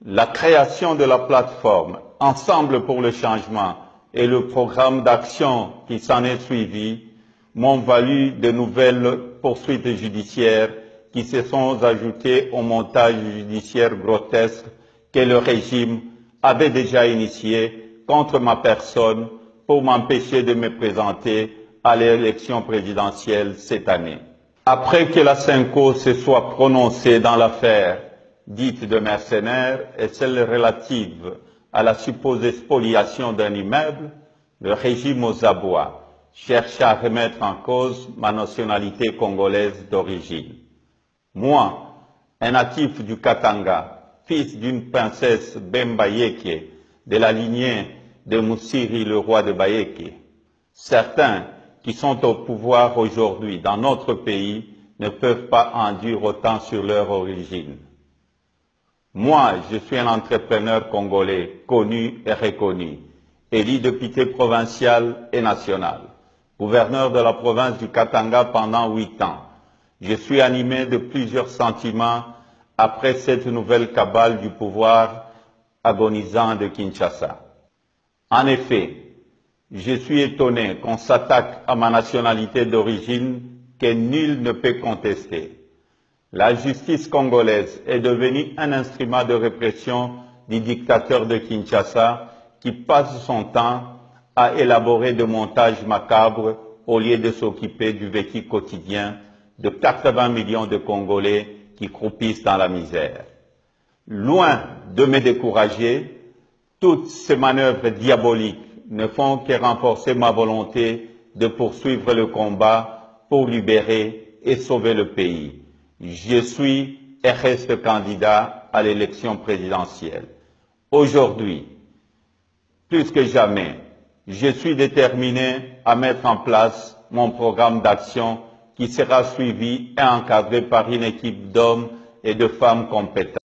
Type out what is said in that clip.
La création de la plateforme Ensemble pour le changement et le programme d'action qui s'en est suivi m'ont valu de nouvelles poursuites judiciaires qui se sont ajoutées au montage judiciaire grotesque que le régime avait déjà initié contre ma personne pour m'empêcher de me présenter à l'élection présidentielle cette année. Après que la Cinco se soit prononcée dans l'affaire dite de mercenaires et celle relative à la supposée spoliation d'un immeuble, le régime aux abois cherche à remettre en cause ma nationalité congolaise d'origine. Moi, un natif du Katanga, fils d'une princesse Bemba Yeke, de la lignée de Moussiri, le roi de Bayeke, certains qui sont au pouvoir aujourd'hui dans notre pays ne peuvent pas en dire autant sur leur origine. Moi, je suis un entrepreneur congolais connu et reconnu, élu député provincial et national, gouverneur de la province du Katanga pendant 8 ans. Je suis animé de plusieurs sentiments après cette nouvelle cabale du pouvoir agonisant de Kinshasa. En effet, je suis étonné qu'on s'attaque à ma nationalité d'origine que nul ne peut contester. La justice congolaise est devenue un instrument de répression du dictateur de Kinshasa qui passe son temps à élaborer des montages macabres au lieu de s'occuper du vécu quotidien de 80 millions de Congolais qui croupissent dans la misère. Loin de me décourager, toutes ces manœuvres diaboliques ne font que renforcer ma volonté de poursuivre le combat pour libérer et sauver le pays. Je suis et reste candidat à l'élection présidentielle. Aujourd'hui, plus que jamais, je suis déterminé à mettre en place mon programme d'action qui sera suivi et encadré par une équipe d'hommes et de femmes compétents.